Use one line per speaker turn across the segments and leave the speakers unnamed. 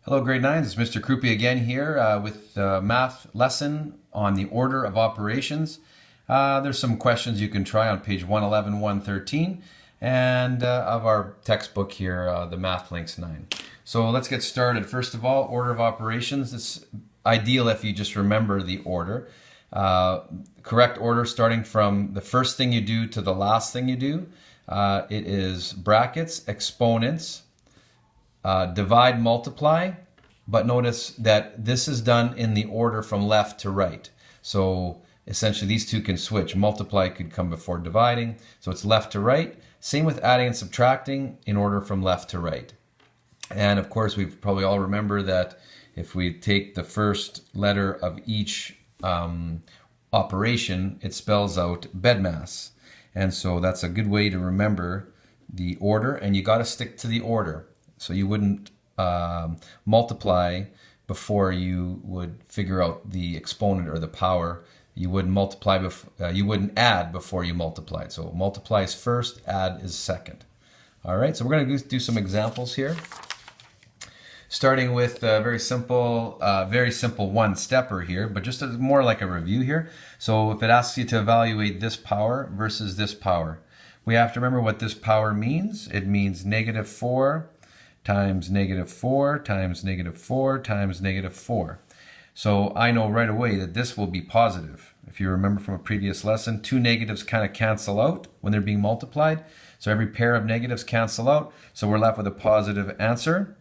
Hello, grade 9. It's Mr. Krupi again here with a math lesson on the order of operations. There's some questions you can try on page 111, 113, and of our textbook here, the Math Links 9. So let's get started. First of all, order of operations. It's ideal if you just remember the order. Correct order starting from the first thing you do to the last thing you do. It is brackets, exponents, divide, multiply, but notice that this is done in the order from left to right. So essentially these two can switch. Multiply could come before dividing, so it's left to right. Same with adding and subtracting in order from left to right. And of course we've probably all remember that if we take the first letter of each operation, it spells out BEDMAS. And so that's a good way to remember the order, and you got to stick to the order. So you wouldn't multiply before you would figure out the exponent or the power. You wouldn't multiply you wouldn't add before you multiplied. So multiply is first, add is second. All right, so we're going to do some examples here. Starting with a very simple one-stepper here, but just more like a review here. So if it asks you to evaluate this power versus this power, we have to remember what this power means. It means -4 times -4 times -4 times -4. So I know right away that this will be positive. If you remember from a previous lesson, two negatives kind of cancel out when they're being multiplied. So every pair of negatives cancel out. So we're left with a positive answer.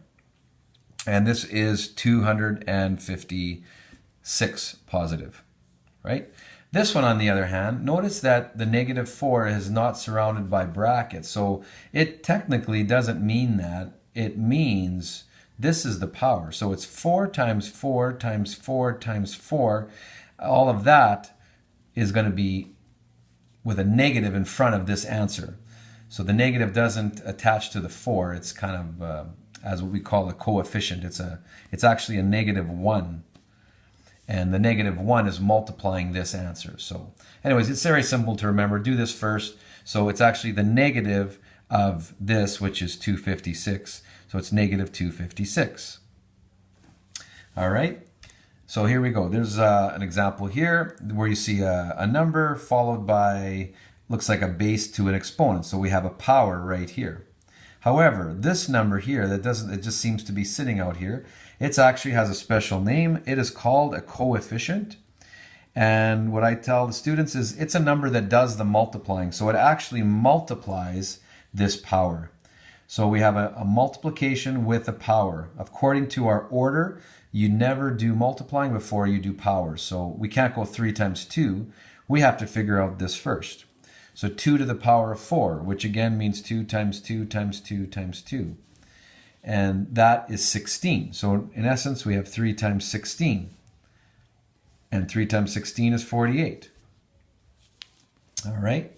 And this is 256 positive, right? This one, on the other hand, notice that the -4 is not surrounded by brackets. So it technically doesn't mean that. It means this is the power. So it's 4 times 4 times 4 times 4. All of that is going to be with a negative in front of this answer. So the negative doesn't attach to the 4. It's kind of as what we call a coefficient. It's actually a -1. And the -1 is multiplying this answer. So anyways, it's very simple to remember. Do this first. So it's actually the negative of this, which is 256. So it's -256. All right. So here we go. There's an example here where you see a number followed by, looks like a base to an exponent. So we have a power right here. However, this number here, it just seems to be sitting out here. It actually has a special name. It is called a coefficient. And what I tell the students is it's a number that does the multiplying. So it actually multiplies this power. So we have a multiplication with a power. According to our order, you never do multiplying before you do powers. So we can't go 3 times 2. We have to figure out this first. So 2 to the power of 4, which again means 2 times 2 times 2 times 2. And that is 16. So in essence, we have 3 times 16. And 3 times 16 is 48. All right.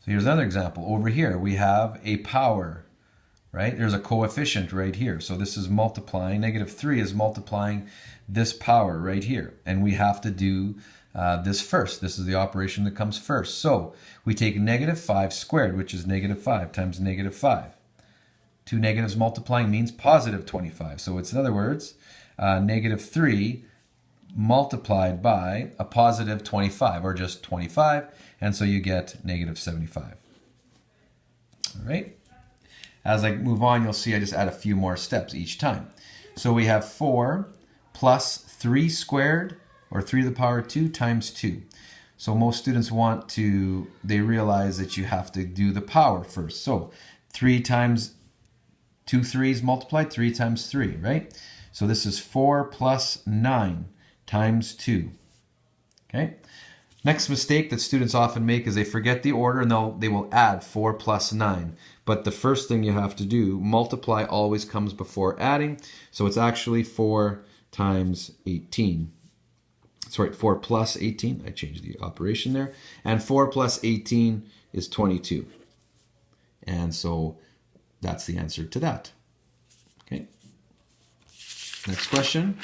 So here's another example. Over here, we have a power, right? There's a coefficient right here. So this is multiplying. -3 is multiplying this power right here. And we have to do this first. This is the operation that comes first. So we take -5 squared, which is -5 times -5. Two negatives multiplying means positive 25. So it's, in other words, -3 multiplied by a positive 25, or just 25, and so you get -75. All right. As I move on, you'll see I just add a few more steps each time. So we have 4 plus 3 squared, or 3 to the power 2 times 2. So most students they realize that you have to do the power first. So 3 times 2 3's multiplied, 3 times 3, right? So this is 4 plus 9 times 2. Okay. Next mistake that students often make is they forget the order, and they will add 4 plus 9. But the first thing you have to do, multiply always comes before adding. So it's actually 4 times 18. Sorry, 4 plus 18. I changed the operation there. And 4 plus 18 is 22. And so that's the answer to that. Okay. Next question.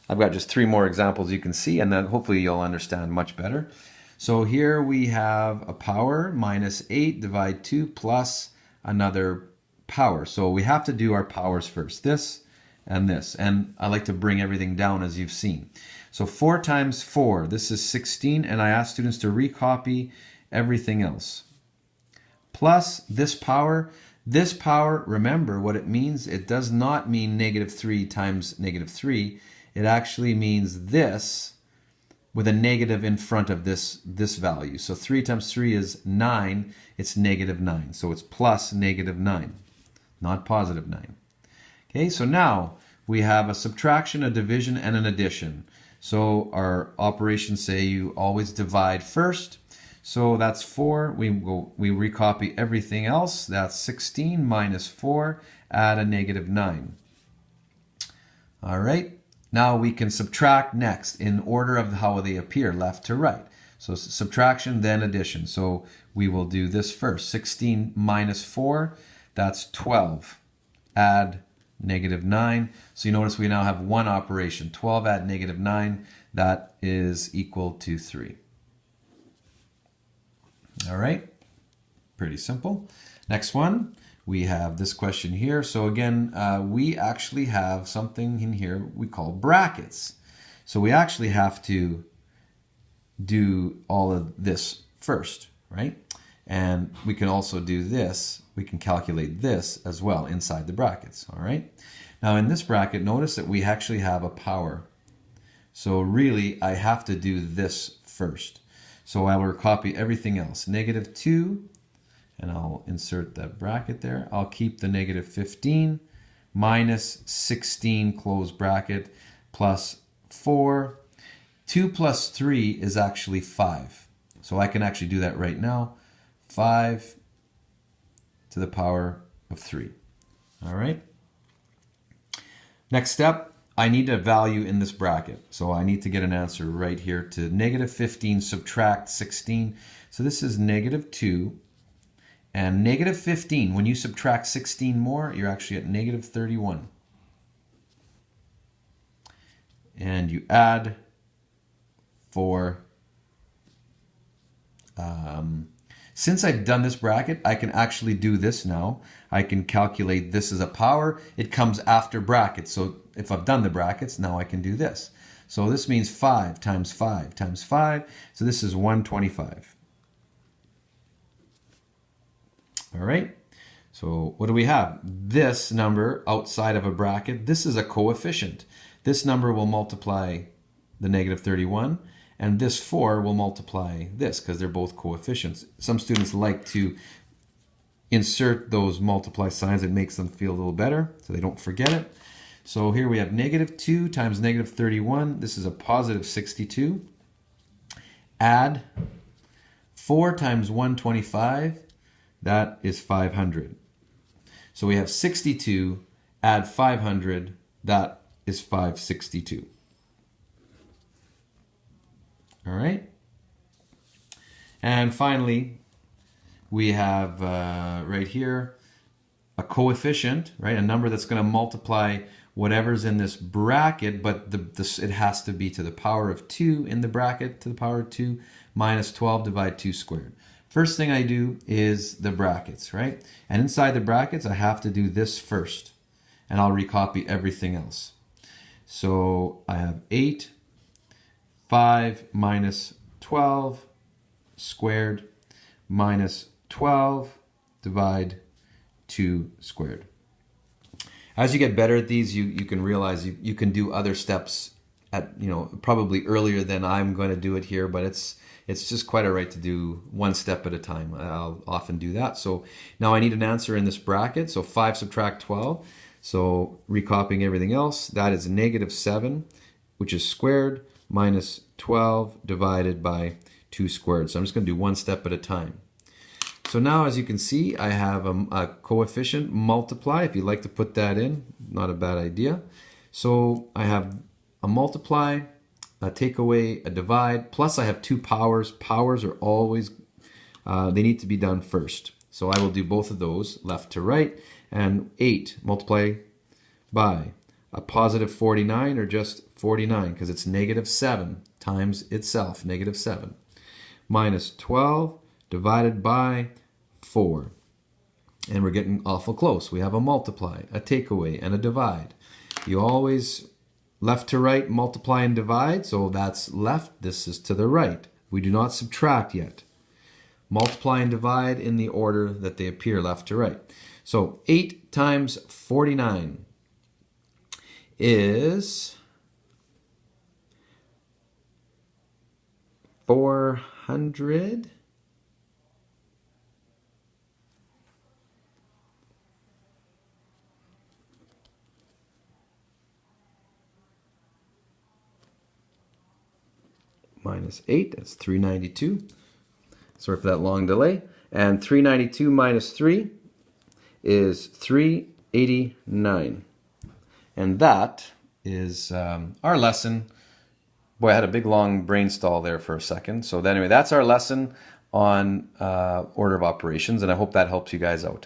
I've got just 3 more examples you can see, and then hopefully you'll understand much better. So here we have a power, -8, divide 2, plus another power. So we have to do our powers first. This and this. And I like to bring everything down as you've seen. So 4 times 4, this is 16, and I ask students to recopy everything else. Plus this power, remember what it means. It does not mean -3 times -3. It actually means this with a negative in front of this value. So 3 times 3 is 9, it's -9. So it's plus -9, not +9. Okay, so now we have a subtraction, a division, and an addition. So our operations say you always divide first. So that's 4. We recopy everything else. That's 16 minus 4, add a -9. All right. Now we can subtract next in order of how they appear, left to right. So subtraction, then addition. So we will do this first. 16 minus 4, that's 12. Add -9. So you notice we now have one operation. 12 add -9, that is equal to 3. All right, pretty simple. Next one, we have this question here. So again, we actually have something in here we call brackets. So we actually have to do all of this first, right? And we can also do this. We can calculate this as well inside the brackets, all right? Now in this bracket, notice that we actually have a power. So really, I have to do this first. So I will copy everything else. -2, and I'll insert that bracket there. I'll keep the -15, minus 16, close bracket, plus 4. 2 plus 3 is actually 5. So I can actually do that right now. 5 to the power of 3. All right. Next step, I need a value in this bracket. So I need to get an answer right here to -15 subtract 16. So this is -2. And -15, when you subtract 16 more, you're actually at -31. And you add 4. Since I've done this bracket, I can actually do this now. I can calculate this as a power. It comes after brackets. So if I've done the brackets, now I can do this. So this means 5 times 5 times 5. So this is 125. All right. So what do we have? This number outside of a bracket, this is a coefficient. This number will multiply the -31. And this 4 will multiply this because they're both coefficients. Some students like to insert those multiply signs. It makes them feel a little better so they don't forget it. So here we have -2 times -31. This is a positive 62. Add 4 times 125. That is 500. So we have 62. Add 500. That is 562. All right. And finally, we have right here a coefficient, right? A number that's going to multiply whatever's in this bracket, but it has to be to the power of 2 in the bracket, to the power of 2, minus 12 divide 2 squared. First thing I do is the brackets, right? And inside the brackets, I have to do this first, and I'll recopy everything else. So I have 8. 5 minus 12 squared minus 12 divide 2 squared. As you get better at these, you can realize you can do other steps at, probably earlier than I'm going to do it here, but it's just quite all right to do one step at a time. I'll often do that. So now I need an answer in this bracket. So 5 subtract 12. So recopying everything else, that is -7, which is squared, minus 12 divided by 2 squared. So I'm just going to do one step at a time. So now, as you can see, I have a coefficient multiply. If you'd like to put that in, not a bad idea. So I have a multiply, a take away, a divide, plus I have 2 powers. Powers are always, they need to be done first. So I will do both of those, left to right, and 8 multiply by a positive 49, or just 49, because it's -7 times itself, -7, minus 12 divided by 4. And we're getting awful close. We have a multiply, a takeaway, and a divide. You always left to right multiply and divide, so that's left, this is to the right. We do not subtract yet. Multiply and divide in the order that they appear, left to right. So 8 times 49 is 400 minus 8, that's 392. Sorry for that long delay. And 392 minus 3 is 389. And that is our lesson. Boy, I had a big long brain stall there for a second. So anyway, that's our lesson on order of operations, and I hope that helps you guys out.